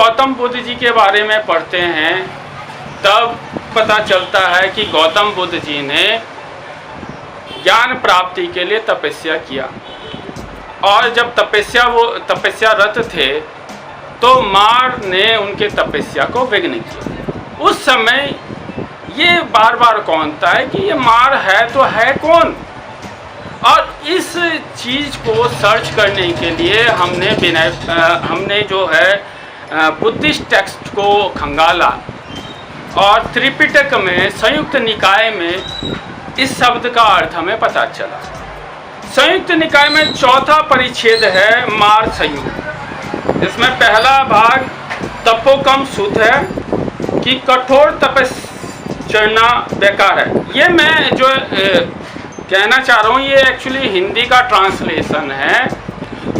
गौतम बुद्ध जी के बारे में पढ़ते हैं तब पता चलता है कि गौतम बुद्ध जी ने ज्ञान प्राप्ति के लिए तपस्या किया, और जब तपस्यारत थे तो मार ने उनके तपस्या को विघ्न किया। उस समय ये बार बार कौनता है कि ये मार है तो है कौन। और इस चीज़ को सर्च करने के लिए हमने जो है बुद्धिस्ट टेक्स्ट को खंगाला, और त्रिपिटक में संयुक्त निकाय में इस शब्द का अर्थ हमें पता चला। संयुक्त निकाय में चौथा परिच्छेद है मार संयुक्त। इसमें पहला भाग तपोकम सूत है कि कठोर तपस्या बेकार है। ये मैं जो कहना चाह रहा हूँ ये एक्चुअली हिंदी का ट्रांसलेशन है,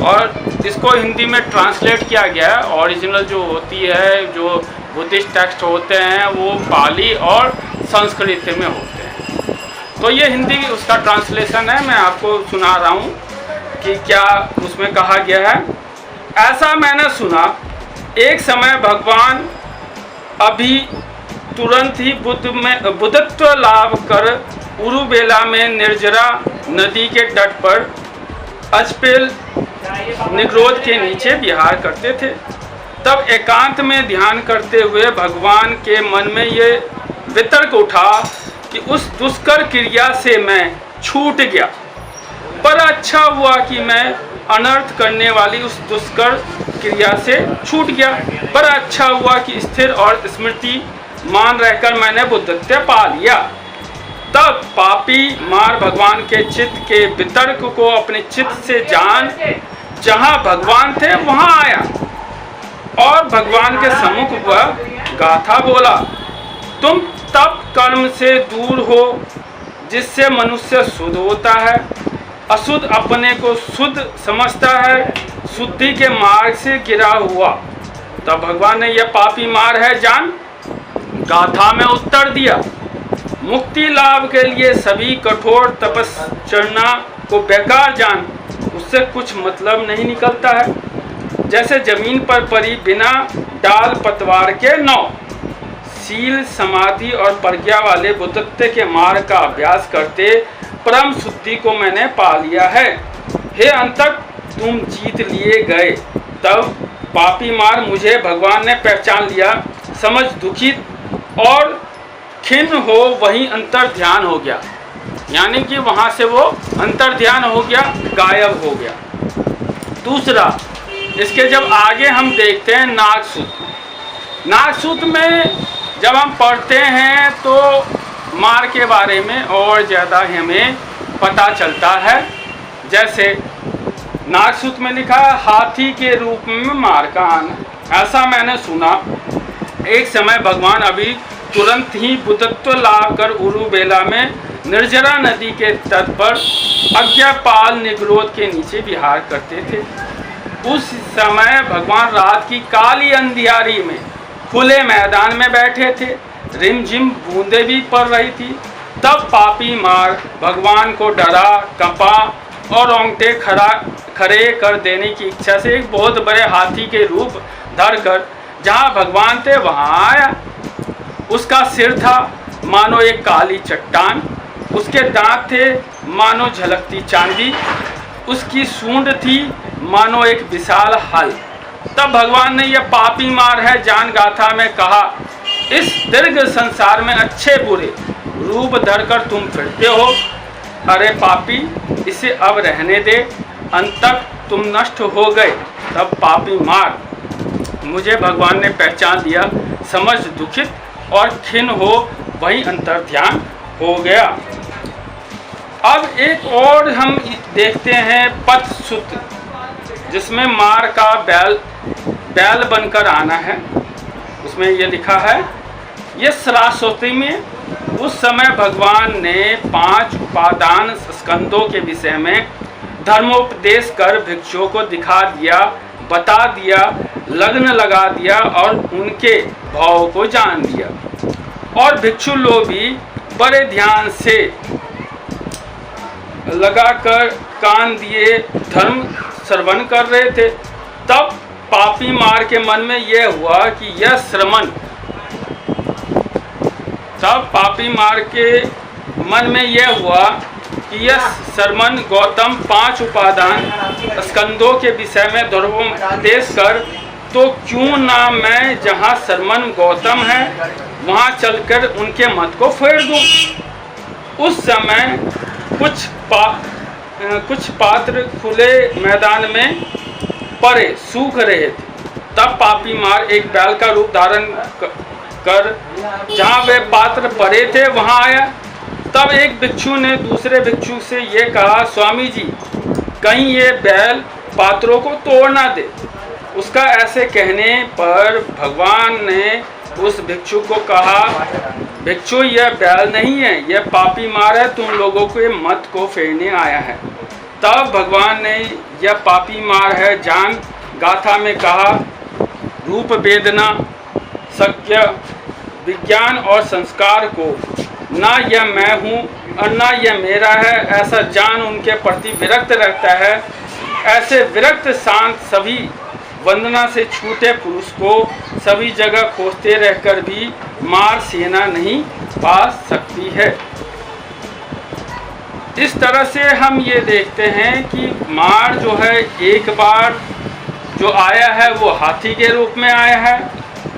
और इसको हिंदी में ट्रांसलेट किया गया है। ओरिजिनल जो होती है, जो बुद्धिस्ट टेक्स्ट होते हैं वो पाली और संस्कृत में होते हैं, तो ये हिंदी उसका ट्रांसलेशन है। मैं आपको सुना रहा हूँ कि क्या उसमें कहा गया है। ऐसा मैंने सुना, एक समय भगवान अभी तुरंत ही बुद्धत्व लाभ कर उरुबेला में निर्जरा नदी के तट पर अचपेल निग्रोध के नीचे विहार करते थे। तब एकांत में ध्यान करते हुए भगवान के मन में ये वितर्क उठा कि उस दुष्कर क्रिया से मैं छूट गया, पर अच्छा हुआ कि मैं अनर्थ करने वाली उस दुष्कर क्रिया से छूट गया, पर अच्छा हुआ कि स्थिर और स्मृति मान रहकर मैंने बुद्धत्व पा लिया। तब पापी मार भगवान के चित्त के वितर्क को अपने चित्त से जान जहाँ भगवान थे वहाँ आया, और भगवान के सम्मुख वह गाथा बोला, तुम तप कर्म से दूर हो जिससे मनुष्य शुद्ध होता है, अशुद्ध अपने को शुद्ध समझता है, शुद्धि के मार्ग से गिरा हुआ। तब भगवान ने यह पापी मार है जान गाथा में उत्तर दिया, मुक्ति लाभ के लिए सभी कठोर तपस्या को बेकार जान, उससे कुछ मतलब नहीं निकलता है। जैसे जमीन पर पड़ी बिना डाल पतवार के नाव, शील समाधि और प्रज्ञा वाले बुद्धत्व के मार्ग का अभ्यास करते परम शुद्धि को मैंने पा लिया है। हे अंतक तुम जीत लिए गए। तब पापी मार मुझे भगवान ने पहचान लिया, समझ दुखित और खिन्न हो वहीं अंतर ध्यान हो गया, यानी कि वहाँ से वो अंतर ध्यान हो गया, गायब हो गया। दूसरा, इसके जब आगे हम देखते हैं नागसूत्र। नागसूत्र में जब हम पढ़ते हैं तो मार के बारे में और ज़्यादा हमें पता चलता है। जैसे नागसूत्र में लिखा है, हाथी के रूप में मार का आना। ऐसा मैंने सुना, एक समय भगवान अभी तुरंत ही बुद्धत्व लाभ कर उरुबेला में निर्जरा नदी के तट पर अज्ञापाल निग्रोध के नीचे विहार करते थे। उस समय भगवान रात की काली अंधियारी में खुले मैदान में बैठे थे, रिमझिम बूंदें भी पड़ रही थी। तब पापी मार भगवान को डरा, कंपा और रोंगटे खड़े कर देने की इच्छा से एक बहुत बड़े हाथी के रूप धरकर जहाँ भगवान थे वहाँ आया। उसका सिर था मानो एक काली चट्टान, उसके दांत थे मानो झलकती चांदी, उसकी सूंड थी मानो एक विशाल हल। तब भगवान ने यह पापी मार है जान गाथा में कहा, इस दीर्घ संसार में अच्छे बुरे रूप धरकर तुम फिरते हो। अरे पापी, इसे अब रहने दे, अंततः तुम नष्ट हो गए। तब पापी मार मुझे भगवान ने पहचान लिया, समझ दुखित और खिन्न हो वही अंतर ध्यान हो गया। अब एक और हम देखते हैं पथ सूत्र, जिसमें मार का बैल बनकर आना है। उसमें ये लिखा है, ये सरस्वती में उस समय भगवान ने 5 उपादान स्कंदों के विषय में धर्मोपदेश कर भिक्षुओं को दिखा दिया, बता दिया, लग्न लगा दिया और उनके भाव को जान दिया। और भिक्षु लोग भी बड़े ध्यान से लगाकर कान दिए धर्म श्रवण कर रहे थे। तब पापी मार के मन में यह हुआ कि यह श्रमण, तब पापी मार के मन में यह हुआ कि यह श्रमण गौतम 5 उपादान स्कंदों के विषय में धर्मोपदेश कर, तो क्यों ना मैं जहाँ श्रमण गौतम है वहाँ चलकर उनके मत को फेर दूं। उस समय कुछ पात्र खुले मैदान में पड़े सूख रहे थे। तब पापी मार एक बैल का रूप धारण कर जहाँ वे पात्र पड़े थे वहाँ आया। तब एक भिक्षु ने दूसरे भिक्षु से ये कहा, स्वामी जी, कहीं ये बैल पात्रों को तोड़ ना दे। उसका ऐसे कहने पर भगवान ने उस भिक्षु को कहा, भिक्षु, यह बैल नहीं है, यह पापी मार है, तुम लोगों के मत को फेरने आया है। तब भगवान ने यह पापी मार है जान गाथा में कहा, रूप वेदना सत्य विज्ञान और संस्कार को ना यह मैं हूँ और ना यह मेरा है ऐसा जान उनके प्रति विरक्त रहता है। ऐसे विरक्त शांत सभी वंदना से छूटे पुरुष को सभी जगह खोजते रहकर भी मार सेना नहीं पा सकती है। इस तरह से हम ये देखते हैं कि मार जो है एक बार जो आया है वो हाथी के रूप में आया है,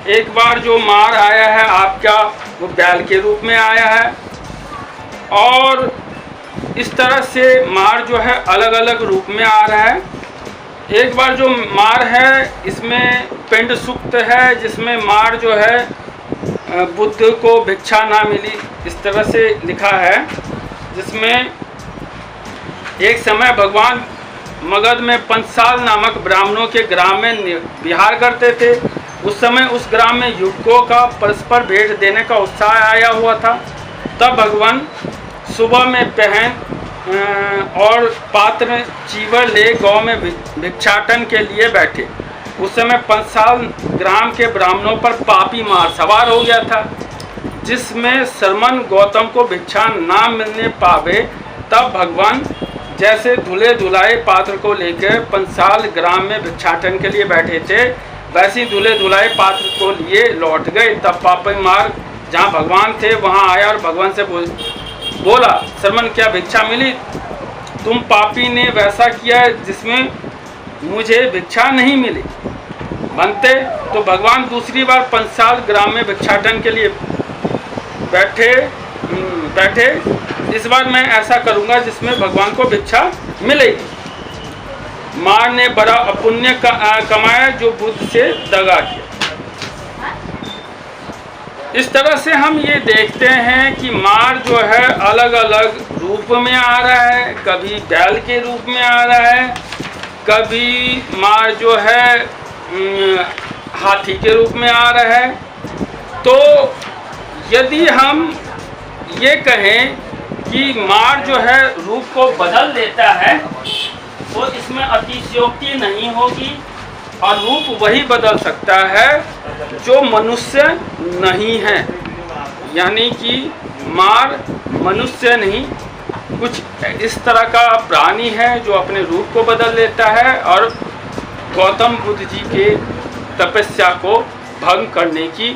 एक बार जो मार आया है आपका वो बैल के रूप में आया है, और इस तरह से मार जो है अलग अलग रूप में आ रहा है। एक बार जो मार है इसमें पिंड सूक्त है, जिसमें मार जो है बुद्ध को भिक्षा ना मिली, इस तरह से लिखा है, जिसमें एक समय भगवान मगध में पंचाल नामक ब्राह्मणों के ग्राम में विहार करते थे। उस समय उस ग्राम में युवकों का परस्पर भेंट देने का उत्साह आया हुआ था। तब भगवान सुबह में पहन और पात्र चीवर ले गांव में भिक्षाटन के लिए बैठे। उस समय पंचाल ग्राम के ब्राह्मणों पर पापी मार सवार हो गया था, जिसमें श्रमण गौतम को भिक्षा ना मिलने पावे। तब भगवान जैसे धुले धुलाए पात्र को लेकर पंचाल ग्राम में भिक्षाटन के लिए बैठे थे, वैसे ही धुले धुलाए पात्र को लिए लौट गए। तब पापी मार जहाँ भगवान थे वहाँ आया और भगवान से बोला, श्रमण, क्या भिक्षा मिली? तुम पापी ने वैसा किया जिसमें मुझे भिक्षा नहीं मिली। बनते तो भगवान दूसरी बार पंचाल ग्राम में भिक्षाटन के लिए बैठे। इस बार मैं ऐसा करूंगा जिसमें भगवान को भिक्षा मिलेगी। मार ने बड़ा अपुण्य कमाया जो बुद्ध से दगा किया। इस तरह से हम ये देखते हैं कि मार जो है अलग अलग रूप में आ रहा है, कभी बैल के रूप में आ रहा है, कभी मार जो है हाथी के रूप में आ रहा है। तो यदि हम ये कहें कि मार जो है रूप को बदल देता है तो इसमें अतिशयोक्ति नहीं होगी, और रूप वही बदल सकता है जो मनुष्य नहीं है। यानी कि मार मनुष्य नहीं, कुछ इस तरह का प्राणी है जो अपने रूप को बदल लेता है और गौतम बुद्ध जी के तपस्या को भंग करने की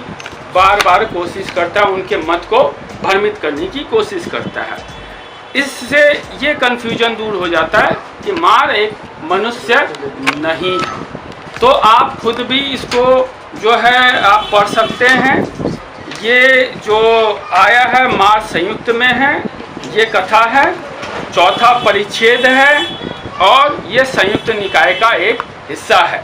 बार बार कोशिश करता है, उनके मत को भ्रमित करने की कोशिश करता है। इससे ये कन्फ्यूजन दूर हो जाता है कि मार एक मनुष्य नहीं। तो आप खुद भी इसको जो है आप पढ़ सकते हैं। ये जो आया है मार संयुक्त में है, ये कथा है, चौथा परिच्छेद है और ये संयुक्त निकाय का एक हिस्सा है।